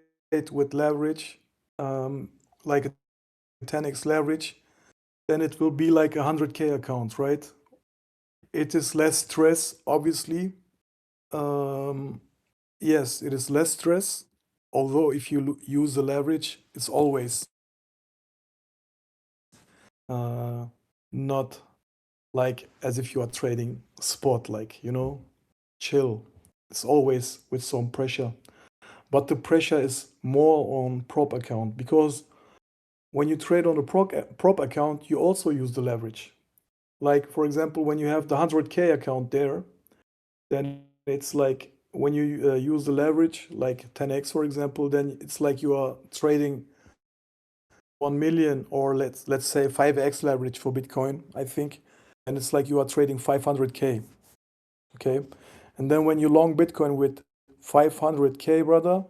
with leverage, like a 10x leverage, then it will be like a 100K account, right? It is less stress, obviously. Yes, it is less stress. Although if you use the leverage, it's always not like as if you are trading spot, like, chill. It's always with some pressure. But the pressure is more on prop account because when you trade on a prop account, you also use the leverage. Like, for example, when you have the 100K account there, then it's like when you use the leverage, like 10x, for example, then it's like you are trading 1 million or let's say 5x leverage for Bitcoin, I think. And it's like you are trading 500K. Okay. And then when you long Bitcoin with 500K, brother,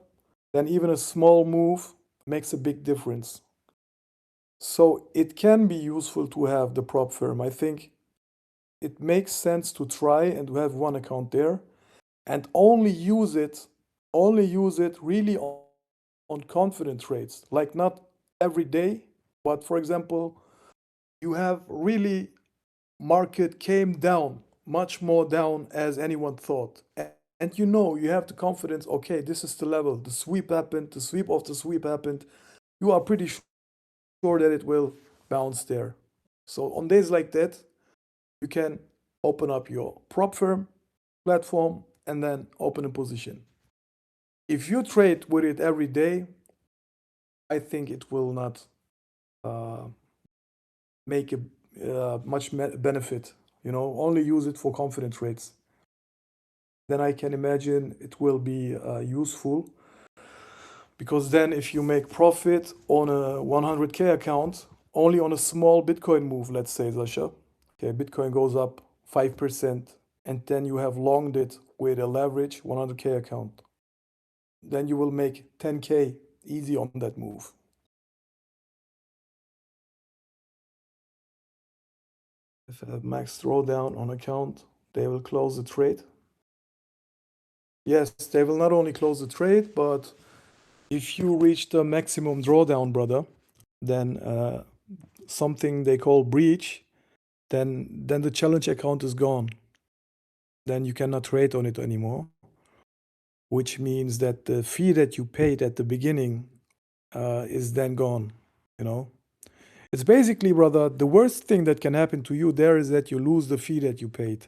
then even a small move makes a big difference. So it can be useful to have the prop firm. I think it makes sense to try and to have one account there and only use it really on confident trades. Like not every day, but for example, you have really market came down, much more down as anyone thought. And you have the confidence, okay, this is the level. The sweep happened, the sweep of the sweep happened. You are pretty sure that it will bounce there. So on days like that, you can open up your prop firm platform and then open a position. If you trade with it every day, I think it will not uh, make a much benefit. Only use it for confident trades. Then I can imagine it will be useful because then if you make profit on a 100K account, only on a small Bitcoin move, let's say, Sasha, okay, Bitcoin goes up 5%, and then you have longed it with a leverage 100K account. Then you will make 10K easy on that move. If a max drawdown on account, they will close the trade. Yes, they will not only close the trade, but if you reach the maximum drawdown, brother, then something they call breach, then the challenge account is gone. Then you cannot trade on it anymore, which means that the fee that you paid at the beginning is then gone, you know? It's basically, brother, the worst thing that can happen to you there is that you lose the fee that you paid.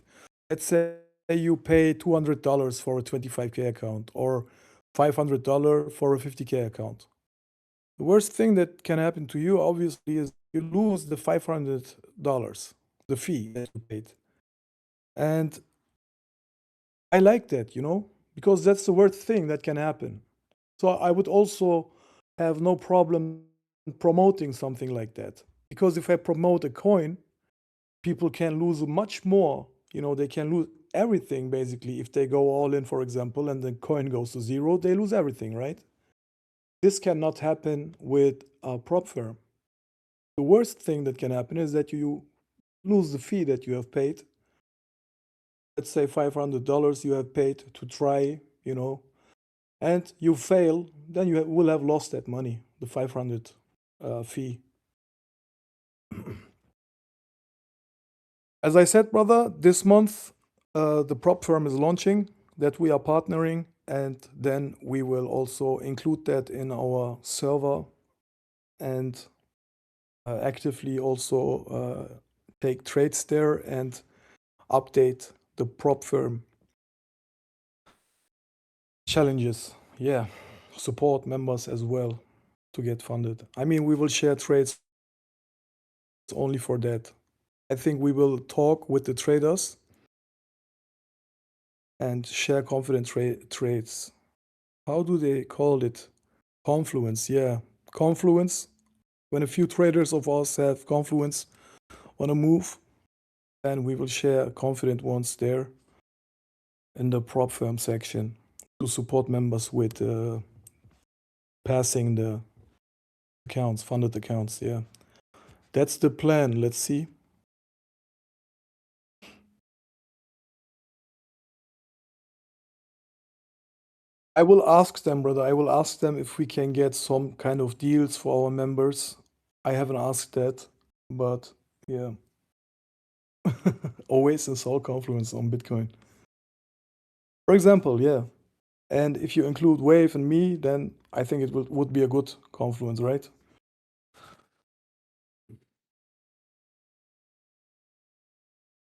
Let's say you pay $200 for a 25K account or $500 for a 50K account. The worst thing that can happen to you, obviously, is you lose the $500, the fee that you paid. And I like that, because that's the worst thing that can happen. So I would also have no problem promoting something like that. Because if I promote a coin, people can lose much more. They can lose everything basically if they go all in, for example, and the coin goes to zero, they lose everything, right? This cannot happen with a prop firm. The worst thing that can happen is that you lose the fee that you have paid. Let's say $500 you have paid to try, and you fail, then you will have lost that money, the 500 fee. As I said, brother, this month the prop firm is launching that we are partnering, and then we will also include that in our server and actively also take trades there and update the prop firm challenges. Yeah, support members as well to get funded. I mean, we will share trades only for that. I think we will talk with the traders and share confident trades. How do they call it? Confluence, yeah. Confluence. When a few traders of us have confluence on a move, then we will share confident ones there in the prop firm section to support members with passing the accounts, funded accounts, yeah. That's the plan. Let's see. I will ask them, brother. I will ask them if we can get some kind of deals for our members. I haven't asked that, but yeah. Always install Confluence on Bitcoin. For example, yeah. And if you include Wave and me, then I think it would be a good Confluence, right?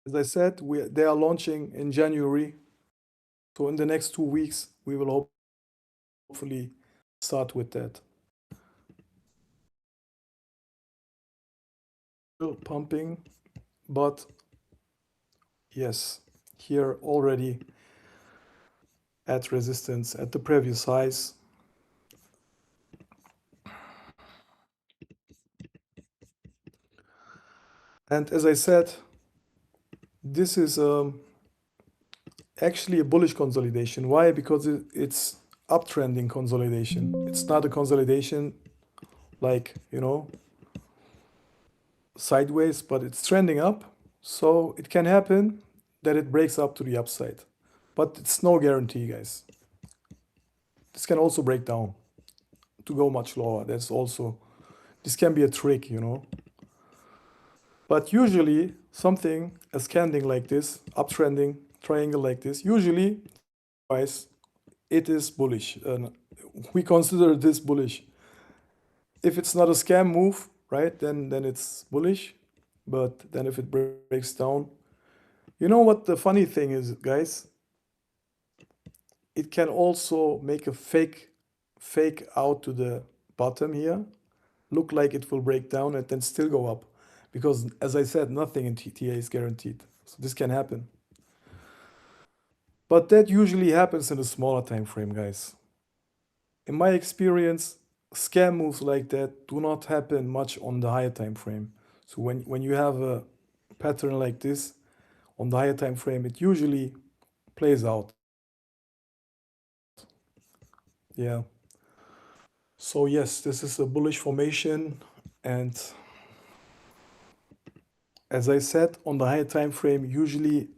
As I said, they are launching in January. So in the next 2 weeks, we will hopefully start with that. Still pumping, but yes, here already at resistance at the previous highs. And as I said, this is actually a bullish consolidation. Why? Because it's uptrending consolidation. It's not a consolidation like, sideways, but it's trending up. So it can happen that it breaks up to the upside. But it's no guarantee, guys. This can also break down to go much lower. This can be a trick, But usually something, a scanning like this, uptrending triangle like this, usually guys, it is bullish. And we consider this bullish. If it's not a scam move, right, then it's bullish. But then if it breaks down, you know what the funny thing is, guys? It can also make a fake out to the bottom here, look like it will break down and then still go up. Because as I said, nothing in TTA is guaranteed. So this can happen. But that usually happens in a smaller time frame, guys. In my experience, scam moves like that do not happen much on the higher time frame. So when you have a pattern like this on the higher time frame, it usually plays out. Yeah. So yes, this is a bullish formation, and as I said, on the higher time frame, usually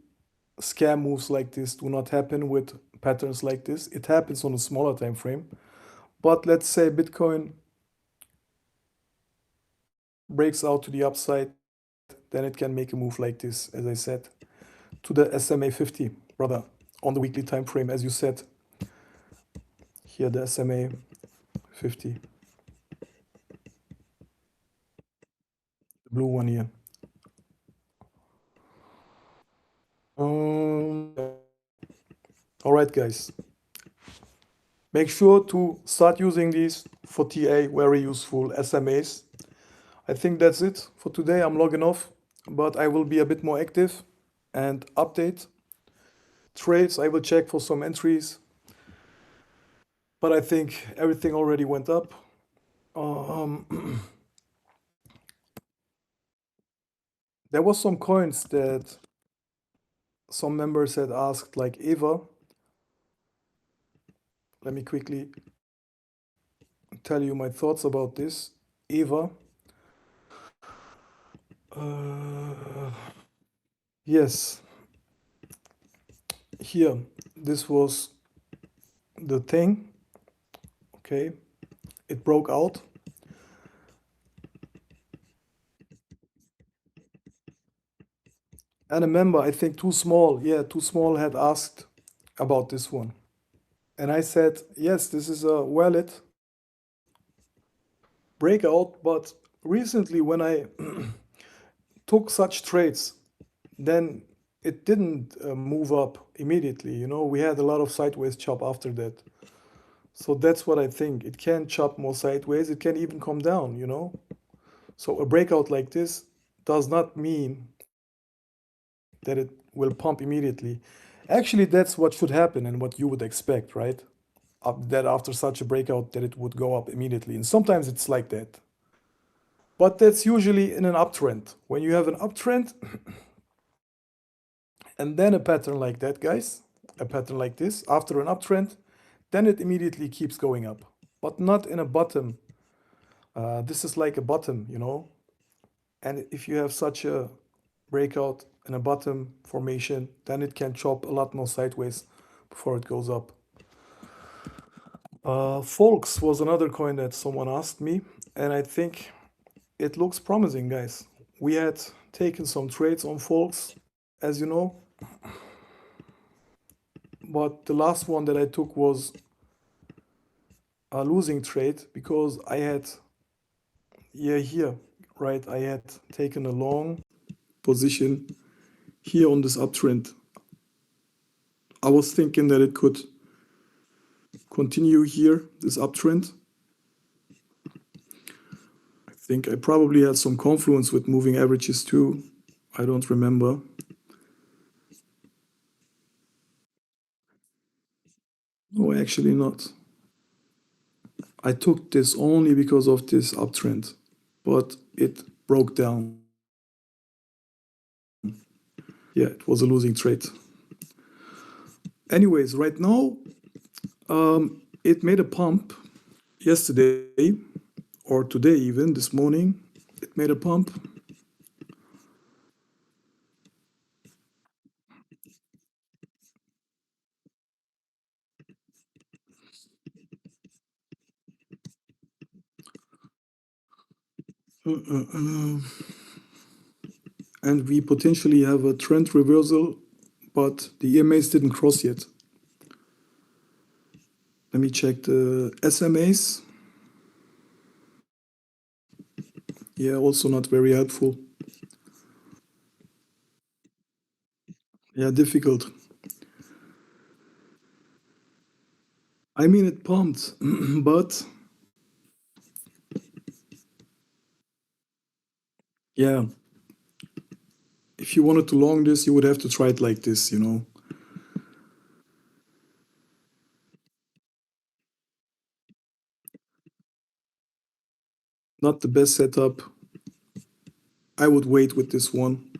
scam moves like this do not happen with patterns like this. It happens on a smaller time frame. But let's say Bitcoin breaks out to the upside, then it can make a move like this, as I said, to the SMA 50, brother, on the weekly time frame, as you said. Here, the SMA 50, the blue one here. All right, guys. Make sure to start using these for TA, very useful SMAs. I think that's it for today. I'm logging off, but I will be a bit more active and update trades. I will check for some entries, but I think everything already went up. Um, there was some coins that some members had asked, like Eva. Let me quickly tell you my thoughts about this. Eva. Yes, here, this was the thing. Okay, it broke out. And a member, I think Too Small, yeah, Too Small had asked about this one. And I said, yes, this is a valid breakout, but recently when I took such trades, then it didn't move up immediately. You know, we had a lot of sideways chop after that. So that's what I think. It can chop more sideways. It can even come down, you know. So a breakout like this does not mean that it will pump immediately. Actually, that's what should happen and what you would expect, right? That after such a breakout that it would go up immediately. And sometimes it's like that. But that's usually in an uptrend. When you have an uptrend and then a pattern like that, guys, a pattern like this, after an uptrend, then it immediately keeps going up. But not in a bottom. This is like a bottom, you know. And if you have such a breakout in a bottom formation, then it can chop a lot more sideways before it goes up. Folks was another coin that someone asked me, and I think it looks promising, guys. We had taken some trades on Folks, as you know, but the last one that I took was a losing trade because I had, yeah, here, right, I had taken a long position here on this uptrend. I was thinking that it could continue here, this uptrend. I think I probably had some confluence with moving averages too. I don't remember. No, actually not. I took this only because of this uptrend, but it broke down. Yeah, it was a losing trade. Anyways, right now, it made a pump yesterday or today even, this morning. It made a pump. And we potentially have a trend reversal, but the EMAs didn't cross yet. Let me check the SMAs. Yeah, also not very helpful. Yeah, difficult. I mean, it pumped, but yeah, if you wanted to long this, you would have to try it like this, you know. Not the best setup. I would wait with this one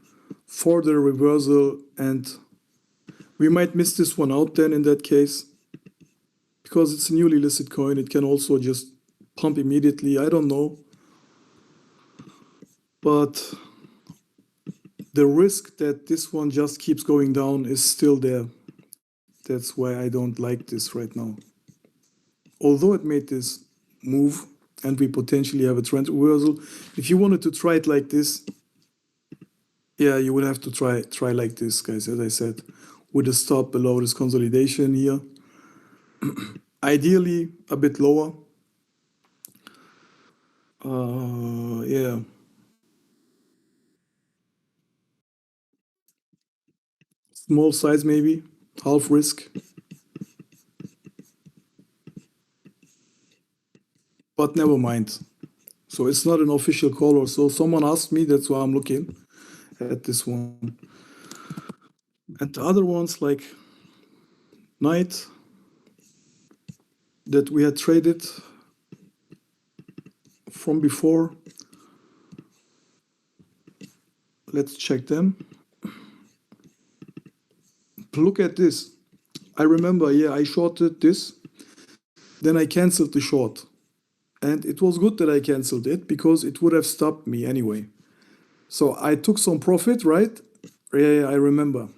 for the reversal, and we might miss this one out then in that case, because it's a newly listed coin. It can also just pump immediately. I don't know. But the risk that this one just keeps going down is still there. That's why I don't like this right now. Although it made this move and we potentially have a trend reversal, if you wanted to try it like this, yeah, you would have to try like this, guys, as I said, with a stop below this consolidation here. Ideally, a bit lower. Yeah, small size maybe, half risk, but never mind. So it's not an official call or so. Someone asked me, that's why I'm looking at this one. And the other ones like Knight that we had traded from before. Let's check them. Look at this. I remember, yeah, I shorted this. Then I canceled the short. And it was good that I canceled it because it would have stopped me anyway. So I took some profit, right? Yeah, I remember.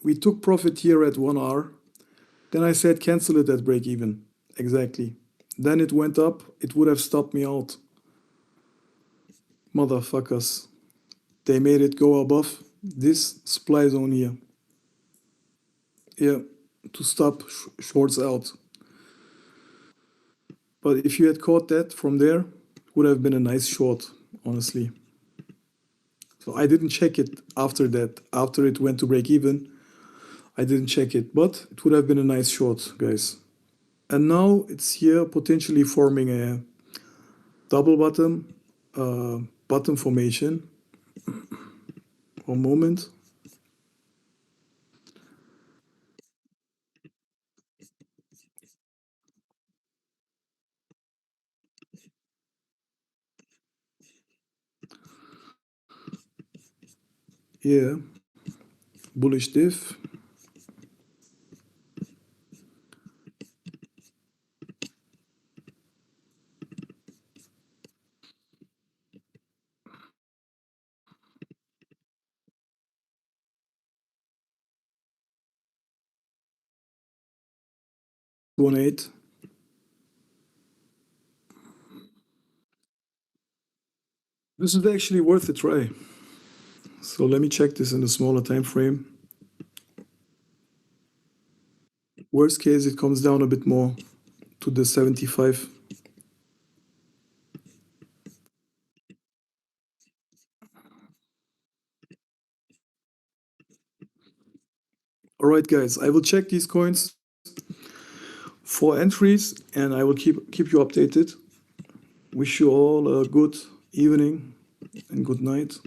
We took profit here at 1 hour. Then I said cancel it at break even. Exactly. Then it went up. It would have stopped me out. Motherfuckers. They made it go above this supply zone here. Yeah, to stop shorts out. But if you had caught that from there, would have been a nice short, honestly. So I didn't check it after that. After it went to break even, I didn't check it, but it would have been a nice short, guys. And now it's here potentially forming a double bottom formation. One moment. Yeah, bullish diff. One eight. This is actually worth a try. So let me check this in a smaller time frame. Worst case, it comes down a bit more to the 75. All right, guys, I will check these coins for entries and I will keep you updated. Wish you all a good evening and good night.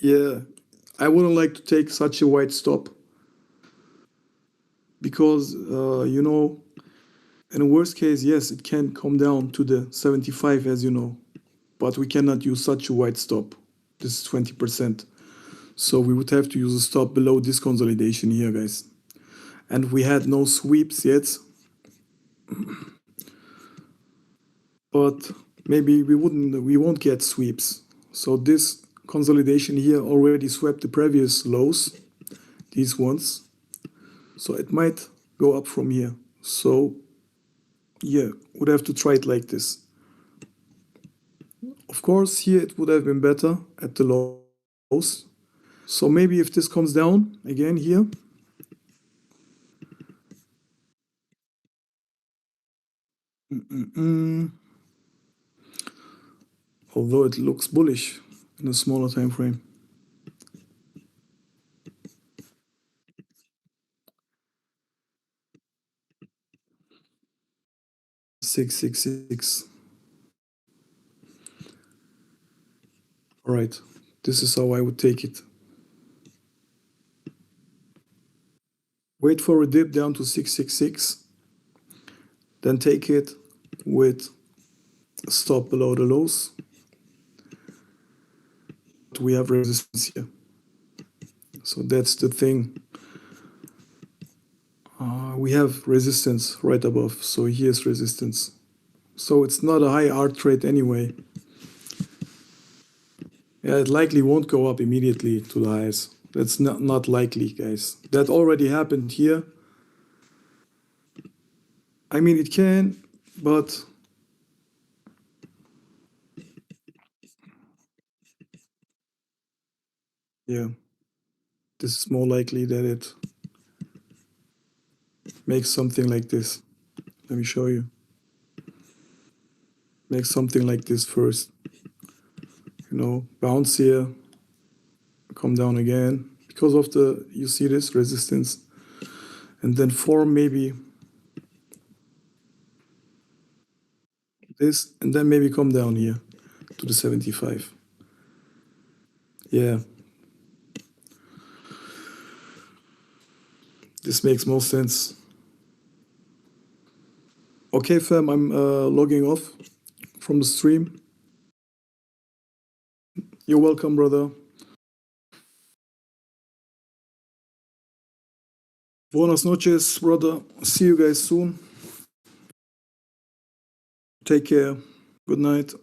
Yeah, I wouldn't like to take such a wide stop because, in a worst case, yes, it can come down to the 75, as you know, but we cannot use such a wide stop. This is 20%. So we would have to use a stop below this consolidation here, guys. And we had no sweeps yet, but maybe we won't get sweeps. So this consolidation here already swept the previous lows, these ones. So it might go up from here. So yeah, would have to try it like this. Of course, here it would have been better at the lows. So maybe if this comes down again here, although it looks bullish in a smaller time frame. 666. All right, this is how I would take it. Wait for a dip down to 666, then take it with stop below the lows. We have resistance here. So that's the thing. We have resistance right above. So here's resistance. So it's not a high art rate anyway. Yeah, it likely won't go up immediately to the highs. That's not likely, guys. That already happened here. I mean, it can, but yeah, this is more likely that it makes something like this. Let me show you. Make something like this first. You know, bounce here, come down again because of the, you see this resistance, and then form maybe this, and then maybe come down here to the 75. Yeah, this makes more sense. Okay, fam, I'm logging off from the stream. You're welcome, brother. Buenas noches, brother. See you guys soon. Take care. Good night.